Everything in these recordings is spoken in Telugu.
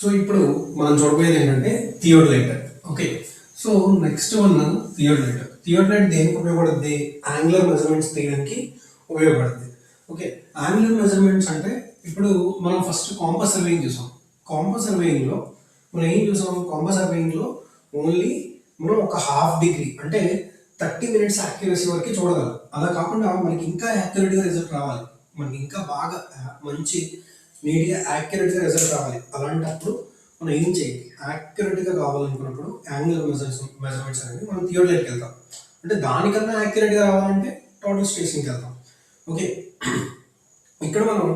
సో ఇప్పుడు మనం చూడబోయేది ఏంటంటే theodolite. Okay, so next one theodolite. Theodolite దేనికి ఉపయోగపడుతుంది? యాంగులర్ మెజర్మెంట్స్ తీయడానికి ఉపయోగపడుతుంది. ఓకే, యాంగులర్ మెజర్మెంట్స్ అంటే ఇప్పుడు మనం ఫస్ట్ కాంపస్ సర్వేయింగ్ చూసాం. కాంపస్ సర్వేయింగ్లో మనం ఏం చూసాం? కాంపస్ సర్వేయింగ్లో ఓన్లీ మనం ఒక హాఫ్ డిగ్రీ అంటే 30 minutes యాక్యురసీ వరకు చూడగలం. అలా కాకుండా మనకి ఇంకా యాక్యురేట్గా రిజల్ట్ రావాలి, మనకి ఇంకా బాగా మంచి నీట్గా యాక్యురేట్గా రిజల్ట్ రావాలి. అలాంటప్పుడు మనం ఏం చేయాలి? యాక్యురేట్గా కావాలనుకున్నప్పుడు యాంగులర్ మెజర్మెంట్స్ అనేది మనం థియోడలైట్కి వెళ్తాం. అంటే దానికన్నా యాక్యురేట్గా రావాలంటే టోటల్ స్టేషన్కి వెళ్తాం. ఓకే, ఇక్కడ మనం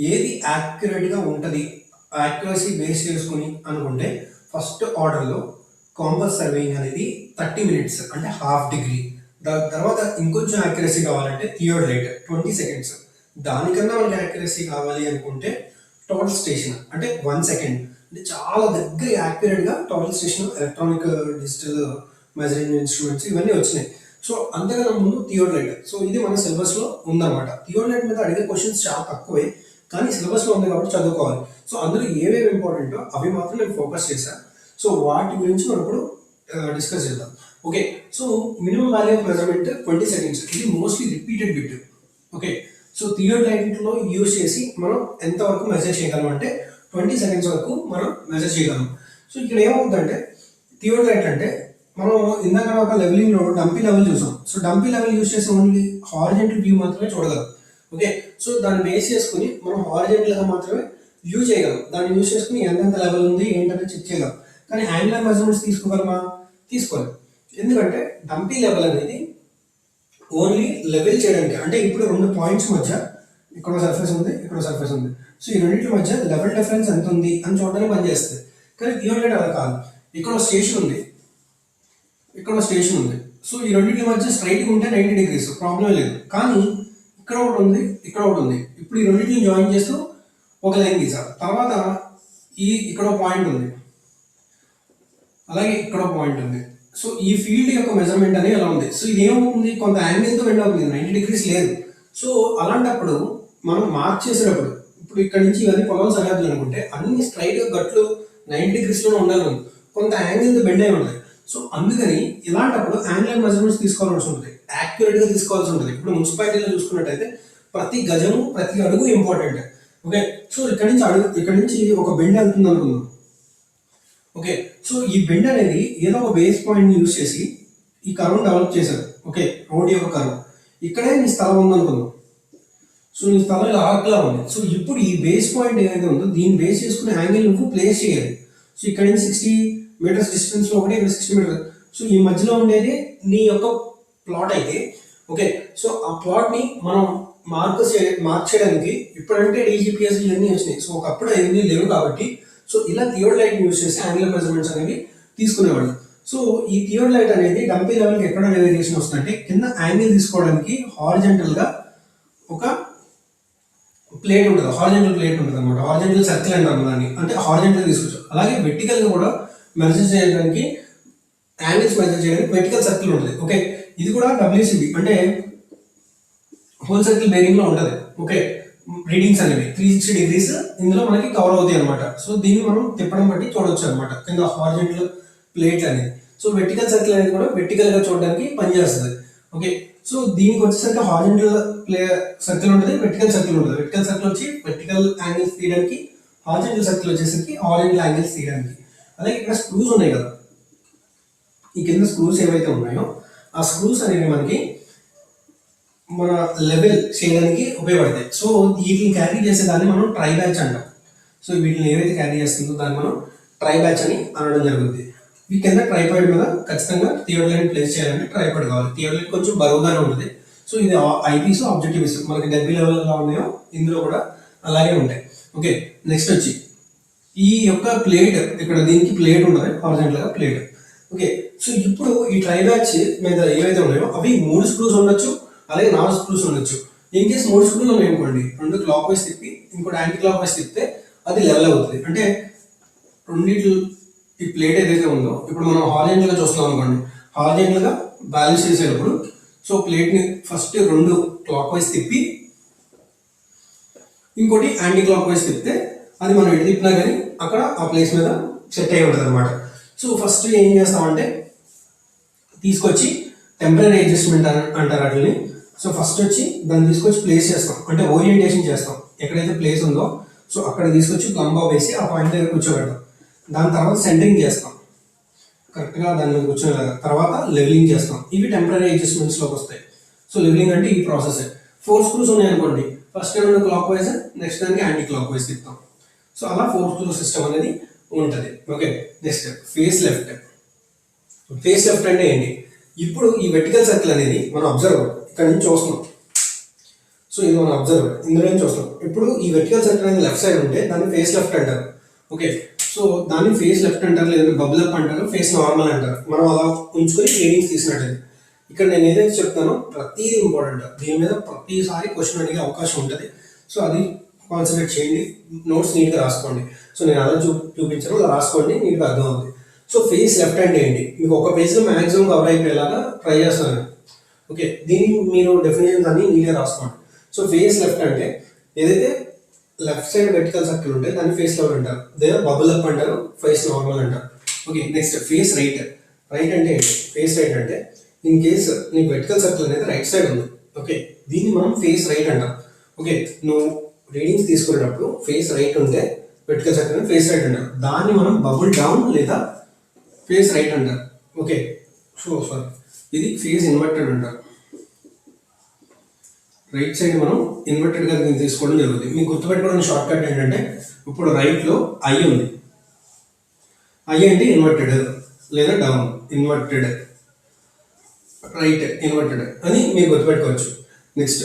ఏది యాక్యురేట్గా ఉంటుంది యాక్యురసీ బేస్ చేసుకుని అనుకుంటే ఫస్ట్ ఆర్డర్లో కాంపస్ సర్వేయింగ్ అనేది 30 minutes అంటే హాఫ్ డిగ్రీ. దాని తర్వాత ఇంకొంచెం యాక్యురసీ కావాలంటే థియోడలైట్ 20 seconds. దానికన్నా మనకి యాక్యురసీ కావాలి అనుకుంటే టోటల్ స్టేషన్ అంటే 1 second. అంటే చాలా దగ్గర యాక్యురేట్గా total station electronic digital measuring instruments ఇవన్నీ వచ్చినాయి. సో అంతకన్నా ముందు థియోడలైట్. సో ఇది మన సిలబస్లో ఉందన్నమాట. థియోడలైట్ మీద అడిగే క్వశ్చన్స్ చాలా తక్కువే, కానీ సిలబస్లో ఉంది కాబట్టి చదువుకోవాలి. సో అందులో ఏవేవి ఇంపార్టెంటో అవి మాత్రం నేను ఫోకస్ చేశాను. సో వాటి గురించి మనం ఇప్పుడు డిస్కస్ చేద్దాం. Okay, so minimum value of measurement 20 seconds. ఇది mostly repeated bit. Okay, so థియోడలైట్లో యూజ్ చేసి మనం ఎంతవరకు మెజర్ చేయగలం అంటే 20 seconds వరకు మనం మెజర్ చేయగలం. సో ఇక్కడ ఏమవుతుందంటే థియోడలైట్ అంటే మనం ఇందాక ఒక లెవెలింగ్లో డంపీ లెవెల్ చూసాం. సో డంపీ లెవెల్ యూజ్ చేసి ఓన్లీ హారిజెంటల్ వ్యూ మాత్రమే చూడగలం. ఓకే, సో దాన్ని బేస్ చేసుకుని మనం హారిజెంటల్గా మాత్రమే వ్యూ చేయగలం. దాన్ని యూజ్ చేసుకుని ఎంతెంత లెవెల్ ఉంది ఏంటనేది చెక్ చేయగలం. కానీ యాంగులర్ మెజర్మెంట్స్ తీసుకోగలమా? తీసుకోవాలి. ఎందుకంటే డంపీ లెవెల్ అనేది ఓన్లీ లెవెల్ చేయడానికి, అంటే ఇప్పుడు 2 పాయింట్స్ మధ్య ఇక్కడ సర్ఫేస్ ఉంది, ఇక్కడ సర్ఫేస్ ఉంది. సో ఈ రెండింటి మధ్య లెవెల్ డిఫరెన్స్ ఎంత ఉంది అని చూడడానికి పనిచేస్తుంది. కానీ థియోడలైట్ అలా కాదు. ఇక్కడ స్టేషన్ ఉంది, ఇక్కడ స్టేషన్ ఉంది. సో ఈ రెండింటి మధ్య స్ట్రైట్గా ఉంటే 90 degrees ప్రాబ్లం లేదు. కానీ ఇక్కడ ఒకటి ఉంది, ఇక్కడ ఒకటి ఉంది. ఇప్పుడు ఈ రెండింటిని జాయిన్ చేస్తూ ఒక లైన్ గీసారు. తర్వాత ఇక్కడ పాయింట్ ఉంది, అలాగే ఇక్కడ పాయింట్ ఉంది. సో ఈ ఫీల్డ్ యొక్క మెజర్మెంట్ అనేది ఎలా ఉంది? సో ఇది ఏమవుతుంది? కొంత యాంగిల్తో బెండ్ అవుతుంది, 90 degrees లేదు. సో అలాంటప్పుడు మనం మార్క్ చేసేటప్పుడు ఇప్పుడు ఇక్కడ నుంచి ఇవన్నీ పొలం సరిహద్దులు అనుకుంటే అన్ని స్ట్రైట్గా గట్లు 90 degreesలోనే ఉండాలి, కొంత యాంగిల్తో బెండ్ అయి ఉంటుంది. సో అందుకని ఇలాంటప్పుడు యాంగులర్ మెజర్మెంట్స్ తీసుకోవాల్సి ఉంటుంది, యాక్యురేట్గా తీసుకోవాల్సి ఉంటుంది. ఇప్పుడు మున్సిపాలిటీలో చూసుకున్నట్టయితే ప్రతి గజము ప్రతి అడుగు ఇంపార్టెంట్. ఓకే, సో ఇక్కడ నుంచి ఒక బెండ్ వెళ్తుంది అనుకుందాం. ఓకే, సో ఈ బెండ్ అనేది ఏదో ఒక బేస్ పాయింట్ యూజ్ చేసి ఈ కర్వ్ డెవలప్ చేశారు. ఓకే, రోడ్ యొక్క కర్వ్ ఇక్కడే నీ స్థలం ఉందనుకుందాం. సో నీ స్థలం ఇలా ఆర్క్లా ఉంది. సో ఇప్పుడు ఈ బేస్ పాయింట్ ఏదైతే ఉందో దీన్ని బేస్ చేసుకునే యాంగిల్ నువ్వు ప్లేస్ చేయాలి. సో ఇక్కడ నుంచి 60 meters డిస్టెన్స్లో ఒకటి, ఇక్కడ 60 meters. సో ఈ మధ్యలో ఉండేది నీ యొక్క ప్లాట్ అయితే ఓకే, సో ఆ ప్లాట్ని మనం మార్క్ చేయడానికి ఇప్పుడంటే డీజీపీఎస్ ఇవన్నీ వచ్చినాయి. సో ఒకప్పుడు అవన్నీ లేవు కాబట్టి సో ఇలా థియోడలైట్ యూజ్ చేసి యాంగులర్ మెజర్మెంట్స్ అనేవి తీసుకునేవాళ్ళు. సో ఈ థియోడలైట్ అనేది డంపీ లెవెల్కి ఎక్కడ వేరియేషన్ వస్తుందంటే కింద యాంగిల్ తీసుకోవడానికి హారిజెంటల్గా ఒక ప్లేట్ ఉంటుంది, హారిజెంటల్ ప్లేట్ ఉంటుంది అనమాట. హారిజెంటల్ సర్కిల్ అంటారు దాన్ని, అంటే హారిజెంటల్ తీసుకోవచ్చు. అలాగే వెర్టికల్గా కూడా మెజర్ చేయడానికి యాంగిల్స్ మెజర్ చేయడానికి వెర్టికల్ సర్కిల్ ఉంటుంది. ఓకే, ఇది కూడా WCB అంటే హోల్ సర్కిల్ బేరింగ్లో ఉంటుంది. ఓకే, రీడింగ్స్ అనేవి 360 degrees ఇందులో మనకి కవర్ అవుతాయి అనమాట. సో దీన్ని మనం తిప్పడం బట్టి చూడవచ్చు అనమాట కింద హారిజెంటల్ ప్లేట్ అనేది. సో వెర్టికల్ సర్కిల్ అనేది కూడా వెర్టికల్గా చూడడానికి పనిచేస్తుంది. ఓకే, సో దీనికి వచ్చేసరికి హారిజెంటల్ సర్కిల్ ఉంటుంది, వెర్టికల్ సర్కిల్ ఉంటుంది. వెర్టికల్ సర్కిల్ వచ్చి వెర్టికల్ యాంగిల్స్ తీయడానికి, హారిజెంటల్ సర్కిల్ వచ్చేసరికి హారిజెంటల్ యాంగిల్స్ తీయడానికి. అలాగే ఇక్కడ స్క్రూస్ ఉన్నాయి కదా, ఈ కింద స్క్రూస్ ఏవైతే ఉన్నాయో ఆ స్క్రూస్ అనేవి మనకి మన లెవెల్ చేయడానికి ఉపయోగపడతాయి. సో వీటిని క్యారీ చేసేదాన్ని మనం ట్రై బ్యాచ్ అంటాం. సో వీటిని ఏవైతే క్యారీ చేస్తుందో దాన్ని మనం ట్రై బ్యాచ్ అని అనడం జరుగుతుంది. ఈ కింద ట్రైపాడ్ మీద ఖచ్చితంగా థియోడలైట్ ప్లేస్ చేయాలంటే ట్రైపాడ్ కావాలి. థియోడలైట్ కొంచెం బరువుగానే ఉంటుంది. సో ఇది ఐపీస్ ఆబ్జెక్టివ్స్ మనకి డబ్బీ లెవెల్ ఎలా ఉన్నాయో ఇందులో కూడా అలాగే ఉంటాయి. ఓకే, నెక్స్ట్ వచ్చి ఈ యొక్క ప్లేట్, ఇక్కడ దీనికి ప్లేట్ ఉంటుంది, హారిజెంటల్గా ప్లేట్. ఓకే, సో ఇప్పుడు ఈ ట్రై బ్యాచ్ మీద ఏవైతే ఉన్నాయో అవి 3 స్క్రూస్ ఉండొచ్చు, అలాగే 4 స్క్రూస్ ఉండొచ్చు. ఇన్ కేస్ 3 స్క్రూలు ఉన్నాయి అనుకోండి, 2 క్లాక్ వైజ్ తిప్పి ఇంకోటి యాంటీ క్లాక్ వైజ్ తిప్పితే అది లెవెల్ అవుతుంది. అంటే రెండింటి ఈ ప్లేట్ ఏదైతే ఉందో ఇప్పుడు మనం హారిజెంటల్గా చూస్తున్నాం అనుకోండి, హారిజెంటల్గా బ్యాలెన్స్ చేసేటప్పుడు సో ప్లేట్ని ఫస్ట్ 2 క్లాక్ వైజ్ తిప్పి ఇంకోటి యాంటీ క్లాక్ వైజ్ తిప్పితే అది మనం ఎటు తిప్పినా కానీ అక్కడ ఆ ప్లేస్ మీద సెట్ అయి ఉంటుంది అనమాట. సో ఫస్ట్ ఏం చేస్తామంటే తీసుకొచ్చి టెంపరీ అడ్జస్ట్మెంట్ అంటారు వాటిని. సో ఫస్ట్ వచ్చి దాన్ని తీసుకొచ్చి ప్లేస్ చేస్తాం, అంటే ఓరియంటేషన్ చేస్తాం. ఎక్కడైతే ప్లేస్ ఉందో సో అక్కడ తీసుకొచ్చి ప్లంబా వేసి ఆ పాయింట్ దగ్గర కూర్చోబెడతాం. దాని తర్వాత సెంటరింగ్ చేస్తాం కరెక్ట్గా దాని మీద కూర్చోలేదా. తర్వాత లెవెలింగ్ చేస్తాం. ఇవి టెంపరీ అడ్జస్ట్మెంట్స్లోకి వస్తాయి. సో లెవెలింగ్ అంటే ఈ ప్రాసెస్. 4 స్క్రూస్ ఉన్నాయి అనుకోండి, ఫస్ట్ ఏమైనా క్లాక్ వైజ్, నెక్స్ట్ దానికి యాంటీ క్లాక్ వైజ్ తిప్పుతాం. సో అలా 4 స్క్రూ సిస్టమ్ అనేది ఉంటుంది. Okay, next face left. Face left అంటే ఏంటి? ఇప్పుడు ఈ వెర్టికల్ సర్కిల్ అనేది మనం అబ్జర్వ్ ఇక్కడ నుంచి చూస్తున్నాం. సో ఇది మనం అబ్జర్వ్ ఇందులో నుంచి చూస్తున్నాం. ఇప్పుడు ఈ వెర్టికల్ సర్కిల్ అనేది లెఫ్ట్ సైడ్ ఉంటే దాన్ని ఫేస్ లెఫ్ట్ అంటారు. ఓకే, సో దాన్ని ఫేస్ లెఫ్ట్ అంటారు, లేదంటే బబుల్ అప్ అంటారు, ఫేస్ నార్మల్ అంటారు. మనం అలా ఉంచుకొని రీడింగ్స్ తీసినట్టు. ఇక్కడ నేను ఏదైతే చెప్తానో ప్రతిదీ ఇంపార్టెంట్. దీని మీద ప్రతిసారి క్వశ్చన్ అడిగే అవకాశం ఉంటుంది. సో అది కాన్సన్ట్రేట్ చేయండి, నోట్స్ నీట్గా రాసుకోండి. సో నేను అలా చూపించాను, అలా రాసుకోండి, నీట్గా అర్థం అవుతుంది. సో ఫేస్ లెఫ్ట్ అంటే ఏంటి? మీకు ఒక పేజ్లో మ్యాక్సిమం కవర్ అయిపోయేలాగా ట్రై చేస్తాను. ఓకే, దీన్ని మీరు డెఫినేషన్స్ అన్ని నీట్గా రాసుకోండి. సో ఫేస్ లెఫ్ట్ అంటే ఏదైతే లెఫ్ట్ సైడ్ వెర్టికల్ సర్కిల్ ఉంటే దాన్ని ఫేస్ లెఫ్ట్ అంటారు, లేదా బబుల్ అప్ అంటారు, ఫేస్ నార్మల్ అంటారు. Okay, next face right. Right అంటే ఏంటి? ఫేస్ రైట్ అంటే ఇన్ కేస్ నీ వెర్టికల్ సర్కిల్ అనేది రైట్ సైడ్ ఉంది. ఓకే, దీన్ని మనం ఫేస్ రైట్ అంటాం. ఓకే, నువ్వు రీడింగ్స్ తీసుకునేటప్పుడు ఫేస్ రైట్ ఉంటే వెర్టికల్ సర్కిల్ ఫేస్ రైట్ అంటారు. దాన్ని మనం బబుల్ డౌన్ లేదా ఫేస్ రైట్ అంటారు. ఓకే, సో సారీ, ఇది ఫేస్ ఇన్వర్టెడ్ అంటారు. రైట్ సైడ్ మనం ఇన్వర్టెడ్గా దీన్ని తీసుకోవడం జరుగుతుంది. మీకు గుర్తుపెట్టుకోవడానికి షార్ట్ కట్ ఏంటంటే, ఇప్పుడు రైట్లో ఐ ఉంది. ఐ అంటే ఇన్వర్టెడ్ లేదా డౌన్, ఇన్వర్టెడ్, రైట్ ఇన్వర్టెడ్ అని మీరు గుర్తుపెట్టుకోవచ్చు. Next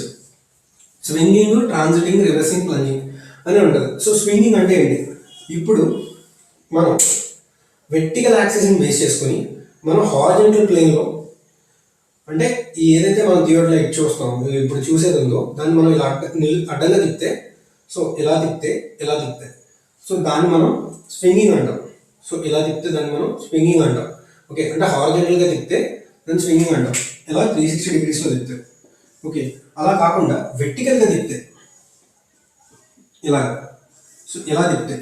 swinging, transiting, reversing, plunging అని ఉంటుంది. సో స్వింగింగ్ అంటే ఏంటి? ఇప్పుడు మనం వెర్టికల్ యాక్సిస్ని బేస్ చేసుకొని మనం హారిజాంటల్ ప్లేన్లో, అంటే ఏదైతే మనం థియేటర్లో చూస్తాం, ఇప్పుడు చూసేది ఉందో దాన్ని మనం ఇలా అడ్డంగా తిప్పితే, సో ఇలా తిప్పితే సో దాన్ని మనం స్వింగింగ్ అంటాం. సో ఇలా తిప్పితే దాన్ని మనం స్వింగింగ్ అంటాం. ఓకే, అంటే హారిజాంటల్గా తిప్పితే దాన్ని స్వింగింగ్ అంటాం. ఇలా 360 డిగ్రీస్లో తిప్పితే. ఓకే, అలా కాకుండా వెర్టికల్గా తిప్పితే ఇలా, సో ఇలా తిప్పితే,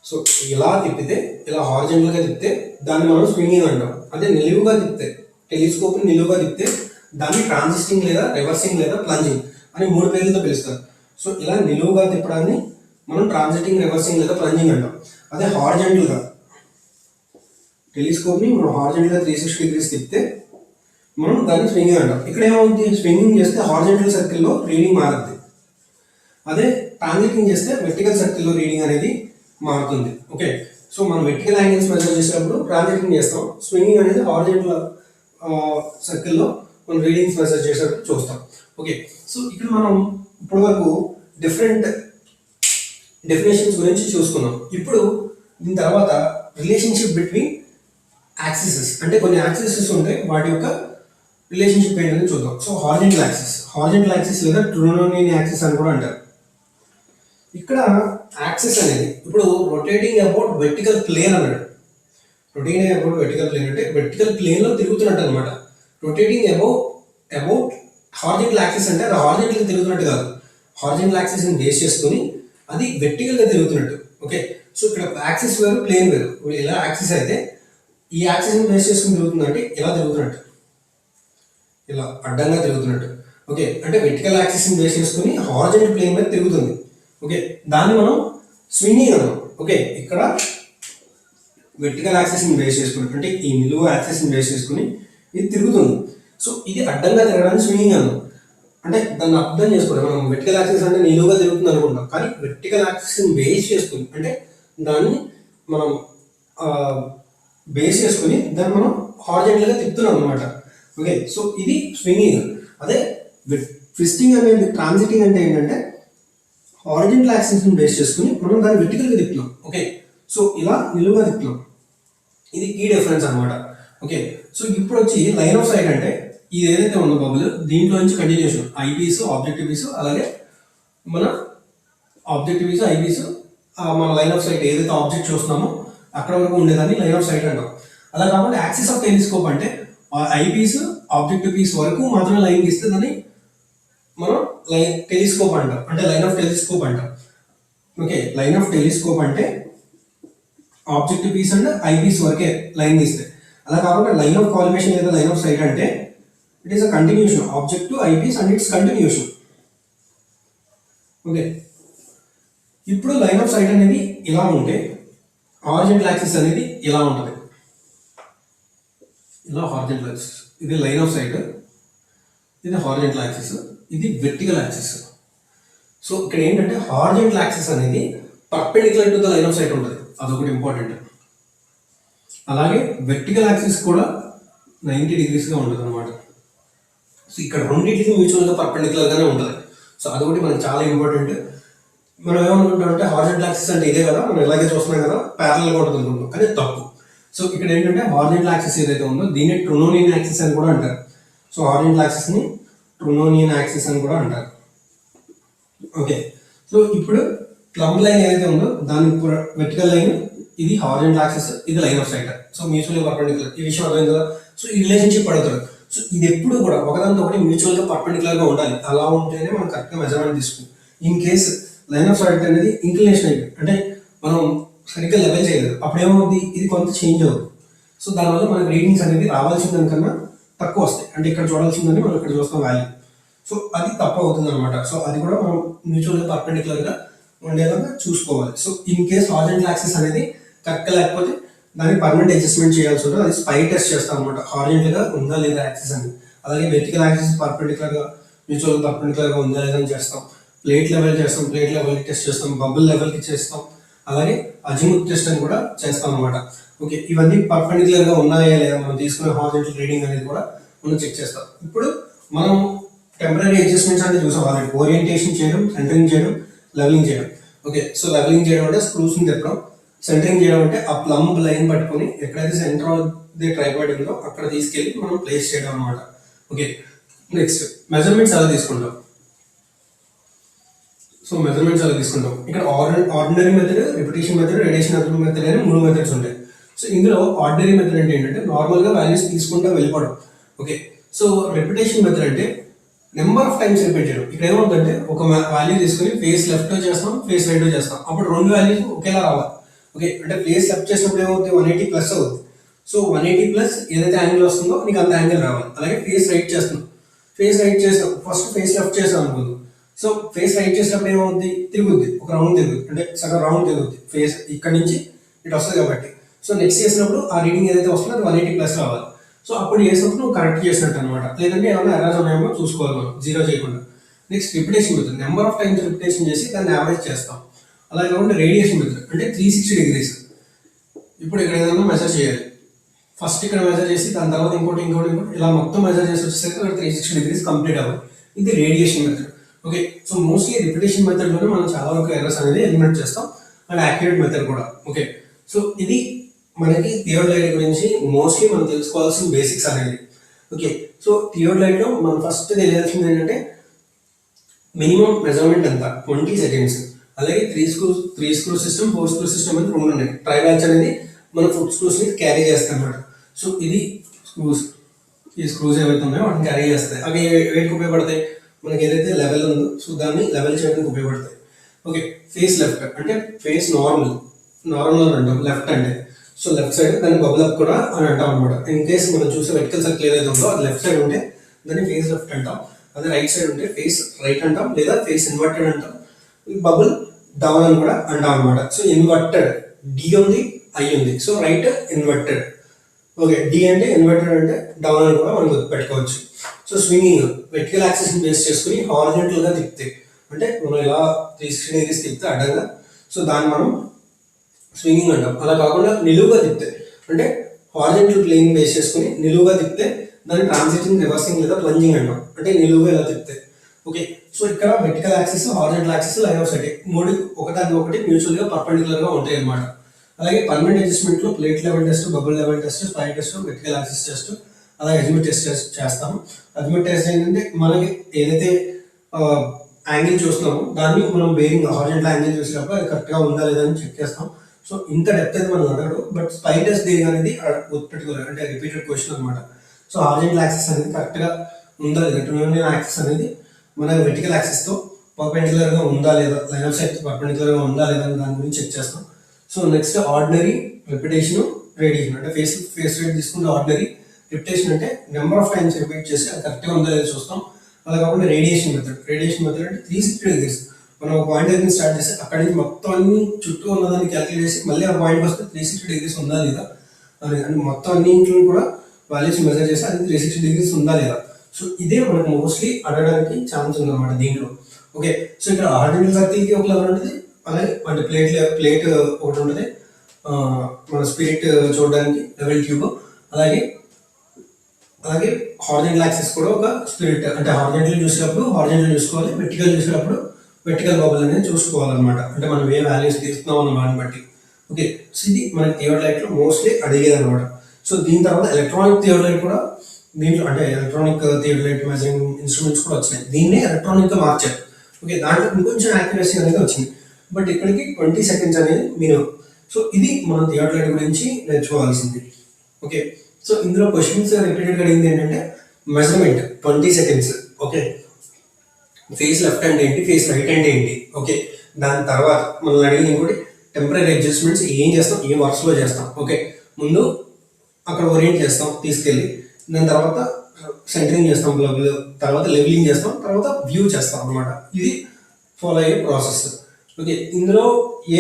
సో ఇలా తిప్పితే, ఇలా హారిజాంటల్గా తిప్పితే దాన్ని మనం స్వింగింగ్ అంటాం. అదే నిలువుగా తిప్పితే, టెలిస్కోప్ని నిలువుగా తిప్పితే దాన్ని ట్రాన్సిస్టింగ్ లేదా రివర్సింగ్ లేదా ప్లంజింగ్ అని 3 పేర్లతో పిలుస్తారు. సో ఇలా నిలువుగా తిప్పడాన్ని మనం ట్రాన్సిటింగ్, రివర్సింగ్ లేదా ప్లంజింగ్ అంటాం. అదే హారిజాంటల్గా టెలిస్కోప్ని మనం హారిజాంటల్గా 360 డిగ్రీస్ తిప్పితే మనం దాన్ని స్వింగింగ్ అంటాం. ఇక్కడ ఏమవుతుంది? స్వింగింగ్ చేస్తే హారిజాంటల్ సర్కిల్లో రీడింగ్ మారుతుంది. అదే ట్రాన్సిటింగ్ చేస్తే వెర్టికల్ సర్కిల్లో రీడింగ్ అనేది మారుతుంది. ఓకే, సో మనం వెర్టికల్ యాంగిల్స్ మెజర్ చేసేటప్పుడు ట్రాన్సిటింగ్ చేస్తాం. స్వింగింగ్ అనేది హారిజాంటల్ సర్కిల్లో మనం రీడింగ్స్ మెజర్ చేసేటప్పుడు చూస్తాం. ఓకే, సో ఇక్కడ మనం ఇప్పటివరకు డిఫరెంట్ డెఫినేషన్స్ గురించి చూసుకున్నాం. ఇప్పుడు దీని తర్వాత రిలేషన్షిప్ బిట్వీన్ యాక్సిసెస్, అంటే కొన్ని యాక్సిసెస్ ఉంటాయి, వాటి యొక్క రిలేషన్షిప్ ఏంటని చూద్దాం. సో హారిజాంటల్ యాక్సిస్ లేదా ట్రూనోనియన్ యాక్సిస్ అని కూడా అంటారు. ఇక్కడ యాక్సిస్ అనేది ఇప్పుడు రొటేటింగ్ అబౌట్ వెర్టికల్ ప్లేన్ అన్నాడు. రొటేటింగ్ అబౌట్ వెర్టికల్ ప్లేన్ అంటే వెర్టికల్ ప్లేన్లో తిరుగుతున్నట్టు అనమాట. రొటేటింగ్ అబౌట్ హారిజాంటల్ యాక్సిస్ అంటే అది హారిజాంటల్గా తిరుగుతున్నట్టు కాదు, హారిజాంటల్ యాక్సిస్ని బేస్ చేసుకుని అది వెర్టికల్గా తిరుగుతున్నట్టు. ఓకే, సో ఇక్కడ యాక్సిస్ వేరు, ప్లేన్ వేరు. ఇలా యాక్సిస్ అయితే ఈ యాక్సిస్ని బేస్ చేసుకుని తిరుగుతుందంటే ఇలా తిరుగుతున్నట్టు, ఇలా అడ్డంగా తిరుగుతున్నట్టు. ఓకే, అంటే వెర్టికల్ యాక్సిస్ని బేస్ చేసుకుని హారిజాంటల్ ప్లేన్ మీద తిరుగుతుంది. ఓకే, దాన్ని మనం స్వింగింగ్ అన్నాం. ఓకే, ఇక్కడ వెర్టికల్ యాక్సిస్ని బేస్ చేసుకుని, అంటే ఈ నిలువు యాక్సిస్ని బేస్ చేసుకుని ఇది తిరుగుతుంది. సో ఇది అడ్డంగా తిరగడానికి స్వింగింగ్ అన్నాం. అంటే దాన్ని అర్థం చేసుకోండి, మనం వెర్టికల్ యాక్సిస్ అంటే నిలువుగా తిరుగుతుంది అనుకుంటాం, కానీ వెర్టికల్ యాక్సిస్ని బేస్ చేసుకుని, అంటే దాన్ని మనం బేస్ చేసుకుని దాన్ని మనం హారిజాంటల్గా తిప్పుతున్నాం అనమాట. ఓకే, సో ఇది స్వింగింగ్. అదే ట్విస్టింగ్ అనేది, ట్రాన్సిటింగ్ అంటే ఏంటంటే హారిజాంటల్ యాక్సిస్ని బేస్ చేసుకుని మనం దాన్ని వెర్టికల్గా తిప్పుతున్నాం. ఓకే, సో ఇలా నిలువుగా తిప్పుతున్నాం. ఇది కీ డిఫరెన్స్ అనమాట. ఓకే, సో ఇప్పుడు వచ్చి లైన్ ఆఫ్ సైట్ అంటే ఇది ఏదైతే ఉందో బబుల్, దీంట్లో నుంచి కంటిన్యూషన్ ఐపీస్, ఆబ్జెక్టివ్ పీస్, అలాగే మన ఆబ్జెక్టివ్ పీస్, ఐపీస్, మన లైన్ ఆఫ్ సైట్ ఏదైతే ఆబ్జెక్ట్ చూస్తున్నామో అక్కడ వరకు ఉండేదాన్ని లైన్ ఆఫ్ సైట్ అంటాం. అలా కాకుండా యాక్సిస్ ఆఫ్ టెలిస్కోప్ అంటే ఐపీస్, ఆబ్జెక్టివ్ పీస్ వరకు మాత్రమే లైన్ గీస్తే దాన్ని మనం టెలిస్కోప్ అంటాం, అంటే లైన్ ఆఫ్ టెలిస్కోప్ అంటాం. ఓకే, లైన్ ఆఫ్ టెలిస్కోప్ అంటే objective piece and eye piece వరకే లైన్ తీస్తే. అలా కాకుండా లైన్ ఆఫ్ కాలిమేషన్ లేదా లైన్ ఆఫ్ సైట్ అంటే it is a continuation object to eye piece and its continuation. Okay, ఇప్పుడు లైన్ ఆఫ్ సైట్ అనేది ఇలా ఉంటే హారిజాంటల్ యాక్సిస్ అనేది ఇలా ఉంటుంది. ఇలా హారిజాంటల్ యాక్సిస్, ఇది లైన్ ఆఫ్ సైట్, ఇది హారిజాంటల్ యాక్సిస్, ఇది వెర్టికల్ యాక్సిస్. సో ఇక్కడ ఏంటంటే హారిజాంటల్ యాక్సిస్ అనేది perpendicular to the line of sight ఉంటుంది, అదొకటి ఇంపార్టెంట్. అలాగే వెర్టికల్ యాక్సిస్ కూడా 90 degreesగా ఉంటుంది అనమాట. సో ఇక్కడ రెండింటికి మ్యూచువల్గా పర్పెండిక్యులర్గానే ఉంటుంది. సో అదొకటి మనకు చాలా ఇంపార్టెంట్. మనం ఏమనుకుంటామంటే హారిజాంటల్ యాక్సిస్ అంటే ఇదే కదా, మనం ఇలాగే చూస్తున్నాం కదా, ప్యారలల్గా ఉంటుంది అనుకుంటాం, కానీ తప్పు. సో ఇక్కడ ఏంటంటే హారిజాంటల్ యాక్సిస్ ఏదైతే ఉందో దీన్ని ట్రునోనియన్ యాక్సిస్ అని కూడా అంటారు. సో హారిజాంటల్ యాక్సిస్ని ట్రునోనియన్ యాక్సిస్ అని కూడా అంటారు. ఓకే, సో ఇప్పుడు ప్లంబ్ లైన్ ఏదైతే ఉందో దాని వెర్టికల్ లైన్, ఇది హారిజాంటల్ యాక్సిస్, ఇది లైన్ ఆఫ్ సైట్. సో మ్యూచువల్గా పర్పెండిక్యులర్, ఈ విషయం అర్థమైంది కదా. సో ఈ రిలేషన్షిప్ అడుగుతారు. సో ఇది ఎప్పుడు కూడా ఒకదానితో ఒకటి మ్యూచువల్గా పర్పెండిక్యులర్గా ఉండాలి, అలా ఉంటేనే మనం కరెక్ట్గా మెజర్మెంట్ తీసుకుంటాం. In case line of sight అనేది ఇంక్లినేషన్ అయిపోయింది అంటే మనం సరిగ్గా లెవెల్ చేయలేదు, అప్పుడు ఏమవుతుంది, ఇది కొంత చేంజ్ అవుతుంది. సో దానివల్ల మనకి రీడింగ్స్ అనేది రావాల్సిన దానికన్నా తక్కువ వస్తాయి. అంటే ఇక్కడ చూడాల్సిందని మనం ఇక్కడ చూస్తాం వాల్యూ. సో అది తప్పు అవుతుంది అనమాట. సో అది కూడా మనం మ్యూచువల్గా పర్పెండిక్యులర్గా ఉండేలాగా చూసుకోవాలి. So in case horizontal axis అనేది కరెక్ట్గా లేకపోతే దానికి పర్మనెంట్ అడ్జస్ట్మెంట్ చేయాల్సి ఉంటుంది. అది స్పై టెస్ట్ చేస్తాం అనమాట, హారిజాంటల్గా ఉందా లేదా యాక్సిస్ అని. అలాగే వెర్టికల్ యాక్సిస్ పర్పెండిక్యులర్గా మ్యూచువల్ పర్పెండిక్యులర్గా ఉందా లేదా అని చేస్తాం. ప్లేట్ లెవెల్ చేస్తాం, ప్లేట్ లెవెల్ టెస్ట్ చేస్తాం, బబుల్ లెవెల్కి చేస్తాం, అలాగే అజిముత్ టెస్ట్ అని కూడా చేస్తాం అనమాట. ఓకే, ఇవన్నీ పర్పెండిక్యులర్గా ఉన్నాయా లేదా మనం తీసుకునే హారిజాంటల్ రీడింగ్ అనేది కూడా మనం చెక్ చేస్తాం. ఇప్పుడు మనం టెంపరీ అడ్జస్ట్మెంట్స్ అంటే చూసాం ఆల్రెడీ, ఓరియంటేషన్ చేయడం, సెంటరింగ్ చేయడం, లెవెలింగ్ చేయడం. ఓకే, సో లెవెలింగ్ చేయడం అంటే స్క్రూస్ని తిప్పడం, సెంటరింగ్ చేయడం అంటే ఆ ప్లంబ్ లైన్ పట్టుకొని ఎక్కడైతే సెంటర్ ఆఫ్ ది ట్రైపాడ్ ఉందో అక్కడ తీసుకెళ్ళి మనం ప్లేస్ చేయడం అనమాట. ఓకే, నెక్స్ట్ మెజర్మెంట్స్ ఎలా తీసుకుంటాం. సో మెజర్మెంట్స్ ఎలా తీసుకుంటాం, ఇక్కడ ordinary method, repetition method, radiation method అని 3 మెథడ్స్ ఉంటాయి. సో ఇందులో ఆర్డినరీ మెథడ్ అంటే ఏంటంటే నార్మల్గా వాల్యూస్ తీసుకుంటూ వెళ్ళిపోవడం. ఓకే, సో రిపిటేషన్ మెథడ్ అంటే నెంబర్ ఆఫ్ టైమ్స్ రిపీట్ చేయడం. ఇక్కడ ఏమవుతుందంటే ఒక వాల్యూ తీసుకొని ఫేస్ లెఫ్ట్ చేస్తాం, ఫేస్ రైట్ చేస్తాం, అప్పుడు 2 వాల్యూస్ ఒకేలా రావాలి. ఓకే, అంటే ఫేస్ లెఫ్ట్ చేసినప్పుడు ఏమవుతుంది, 180 ప్లస్ అవుతుంది. సో 180 ప్లస్ ఏదైతే యాంగిల్ వస్తుందో నీకు అంత యాంగిల్ రావాలి. అలాగే ఫేస్ రైట్ చేస్తున్నాం, ఫేస్ రైట్ చేస్తాం, ఫస్ట్ ఫేస్ లెఫ్ట్ చేస్తాం అనుకుందాం. సో ఫేస్ రైట్ చేసినప్పుడు ఏమవుతుంది, తిరుగుద్ది, ఒక రౌండ్ తిరుగుద్ది, అంటే సగం రౌండ్ తిరుగుద్ది ఫేస్ ఇక్కడ నుంచి ఇటు వస్తుంది కాబట్టి. సో నెక్స్ట్ చేసినప్పుడు ఆ రీడింగ్ ఏదైతే వస్తుందో అది 180 ప్లస్ రావాలి. సో అప్పుడు చేసినప్పుడు నువ్వు కరెక్ట్ చేసినట్టు అనమాట. లేదంటే ఏమైనా ఎర్రర్స్ ఉన్నాయేమో చూసుకోవాలి మనం, జీరో చేయకుండా. Next repetition method, number of times repetition చేసి దాన్ని యావరేజ్ చేస్తాం. అలాగే కాకుండా రేడియేషన్ మెథడ్ అంటే 360 degrees. ఇప్పుడు ఇక్కడ ఏదైనా మెజర్ చేయాలి, ఫస్ట్ ఇక్కడ మెజర్ చేసి దాని తర్వాత ఇంకోటి ఇలా మొత్తం మెజర్ చేసి వచ్చేసరికి 360 degrees కంప్లీట్ అవ్వాలి. ఇది radiation method. Okay, so mostly repetition మెథడ్లోనే మనం చాలా వరకు ఎర్రర్స్ అనేది ఎలిమినేట్ చేస్తాం, అండ్ యాక్యురేట్ మెథడ్ కూడా. ఓకే, సో ఇది మనకి థియోడలైట్ గురించి మోస్ట్లీ మనం తెలుసుకోవాల్సిన బేసిక్స్ అనేది. ఓకే, సో థియోడలైట్లో మనం ఫస్ట్ తెలియాల్సింది ఏంటంటే మినిమం మెజర్మెంట్ ఎంత, 20 seconds. అలాగే 3 screw సిస్టమ్, 4 screw సిస్టమ్ అని 2 ఉన్నాయి. ట్రై బ్యాచ్ అనేది మన ఫుట్ స్క్రూస్ని క్యారీ చేస్తాయి అన్నమాట. సో ఇది స్క్రూస్, ఈ స్క్రూస్ ఏవైతే ఉన్నాయో వాటిని క్యారీ చేస్తాయి. అవి వేటికి ఉపయోగపడతాయి, మనకి ఏదైతే లెవెల్ ఉందో సో దాన్ని లెవెల్ చేయడానికి ఉపయోగపడతాయి. ఓకే, ఫేస్ లెఫ్ట్ అంటే ఫేస్ నార్మల్ అంటాం లెఫ్ట్ అంటే. సో లెఫ్ట్ సైడ్ దాన్ని బబుల్ అప్ కూడా అని అంటాం అనమాట. ఇన్ కేస్ మనం చూసే వెర్టికల్ సర్కిల్ ఏదైతే ఉందో అది లెఫ్ట్ సైడ్ ఉంటే దాన్ని ఫేస్ లెఫ్ట్ అంటాం, అదే రైట్ సైడ్ ఉంటే ఫేస్ రైట్ అంటాం, లేదా ఫేస్ ఇన్వర్టెడ్ అంటాం. బబుల్ డౌన్ అని కూడా అంటాం అనమాట. సో ఇన్వర్టెడ్, డి ఉంది, ఐ ఉంది, so right inverted. Okay, D అంటే ఇన్వర్టెడ్ అంటే డౌన్ అని కూడా మనం పెట్టుకోవచ్చు. So swinging vertical axis base చేసుకుని హారిజాంటల్గా తిప్పితే, అంటే మనం ఇలా 360 degrees తిప్పితే అడ్డంగా, సో దాన్ని మనం స్వింగింగ్ అంటాం. అలా కాకుండా నిలువుగా తిప్పితే, అంటే హారిజాంటల్ ప్లేన్ బేస్ చేసుకుని నిలువుగా తిప్పితే దాన్ని ట్రాన్సిటింగ్, రివర్సింగ్ లేదా ప్లంజింగ్ అంటాం, అంటే నిలువుగా ఇలా తిప్పితే. ఓకే, సో ఇక్కడ vertical axis, horizontal axis, line of sight 3 ఒకటి మ్యూచువల్గా పర్పెండిక్యులర్గా ఉంటాయి అన్నమాట. అలాగే పర్మనెంట్ అడ్జస్ట్మెంట్లో plate level test, bubble level test, spy test, vertical axis test, అలాగే అజిముత్ టెస్ట్ చేస్తాము. అజిముత్ టెస్ట్ ఏంటంటే మనకి ఏదైతే యాంగిల్ చూస్తున్నామో దాన్ని మనం బేరింగ్ హారిజాంటల్ యాంగిల్ చూసినప్పుడు అది కరెక్ట్గా ఉందా లేదా అని చెక్ చేస్తాం. సో ఇంత డెప్త్ అయితే మనం అడగడు, బట్ స్పై టెస్ట్ దేని అనేది పర్టికులర్ అంటే రిపీటెడ్ క్వశ్చన్ అనమాట. సో హారిజాంటల్ యాక్సిస్ అనేది కరెక్ట్గా ఉందా లేదా, ట్రూనియన్ యాక్సిస్ అనేది మన వెర్టికల్ యాక్సిస్తో పర్పెండిక్యులర్గా ఉందా లేదా, లైన్ ఆఫ్ సైట్ పర్పెండిక్యులర్గా ఉందా లేదా అని దాని గురించి చెక్ చేస్తాం. So next ordinary, repetition, radiation. అంటే ఫేస్ రేట్ తీసుకుంటే ఆర్డినరీ, రిపిటేషన్ అంటే నెంబర్ ఆఫ్ టైమ్స్ రిపీట్ చేసి అది కరెక్ట్గా ఉందా లేదా చూస్తాం. అలా కాకుండా రేడియేషన్ మెథడ్ అంటే 360 డిగ్రీస్. మనం ఒక పాయింట్ దగ్గర స్టార్ట్ చేసి అక్కడి నుంచి మొత్తం అన్ని చుట్టూ ఉన్నదాన్ని క్యాలిక్యులేట్ చేసి మళ్ళీ ఆ పాయింట్కి వస్తే 360 డిగ్రీస్ ఉందా లేదా అని, అంటే మొత్తం అన్నింటిని కూడా వాల్యూస్ మెజర్ చేసి అది 360 డిగ్రీస్ ఉందా లేదా. సో ఇదే మనకు మోస్ట్లీ అడగడానికి ఛాన్స్ ఉందన్నమాట దీంట్లో. ఓకే, సో ఇక్కడ ఆర్డినరీ సర్కిల్కి ఒక లెవెల్ ఉంటుంది, అలాగే అంటే ప్లేట్ ఒకటి ఉంటుంది, మన స్పిరిట్ చూడడానికి లెవెల్ ట్యూబ్, అలాగే హారిజాంటల్ యాక్సిస్ కూడా ఒక స్పిరిట్. అంటే హారిజాంటల్ చూసేటప్పుడు హారిజాంటల్ చూసుకోవాలి, వెర్టికల్ చూసేటప్పుడు వెర్టికల్ బబుల్ అనేది చూసుకోవాలన్నమాట. అంటే మనం ఏ వాల్యూస్ తీస్తున్నాం అన్న దాన్ని బట్టి. ఓకే, సో ఇది మనకి థియోడలైట్లో మోస్ట్లీ అడిగేది అనమాట. సో దీని తర్వాత ఎలక్ట్రానిక్ థియోడలైట్ కూడా దీంట్లో, అంటే ఎలక్ట్రానిక్ థియోడలైట్ మెజరింగ్ ఇన్స్ట్రుమెంట్స్ కూడా వచ్చినాయి. దీన్నే ఎలక్ట్రానిక్గా మార్చారు. ఓకే, దాంట్లో ఇంకొంచెం యాక్యురసీ అనేది వచ్చింది, బట్ ఇక్కడికి 20 సెకండ్స్ అనేది మినిమం. సో ఇది మనం థియోడలైట్ గురించి నేర్చుకోవాల్సింది. ఓకే, సో ఇందులో క్వశ్చన్స్ రిపీటెడ్గా అడిగింది ఏంటంటే measurement 20 seconds. Okay, face left hand ఏంటి, ఫేస్ రైట్ హ్యాండ్ ఏంటి. ఓకే, దాని తర్వాత మనల్ని అడిగిన ఇంకోటి టెంపరీ అడ్జస్ట్మెంట్స్ ఏం చేస్తాం, ఏ వర్క్స్లో చేస్తాం. ఓకే, ముందు అక్కడ ఓరియంట్ చేస్తాం తీసుకెళ్ళి, దాని తర్వాత సెంటరింగ్ చేస్తాం బ్లగ్లో, తర్వాత లెవెలింగ్ చేస్తాం, తర్వాత వ్యూ చేస్తాం అనమాట. ఇది ఫాలో అయ్యే ప్రాసెస్. ఓకే, ఇందులో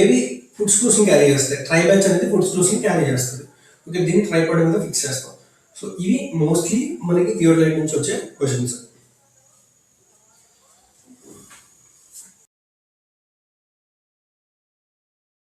ఏవి ఫుడ్ స్క్రూస్ని క్యారీ చేస్తాయి, ట్రై బ్యాచ్ అనేది ఫుడ్ స్క్రూస్ని క్యారీ చేస్తుంది. ఓకే, దీన్ని ట్రైపాడ్ మీద ఫిక్స్ చేస్తాం. సో ఇవి మోస్ట్లీ మనకి థియోడలైట్ నుంచి వచ్చే క్వశ్చన్స్.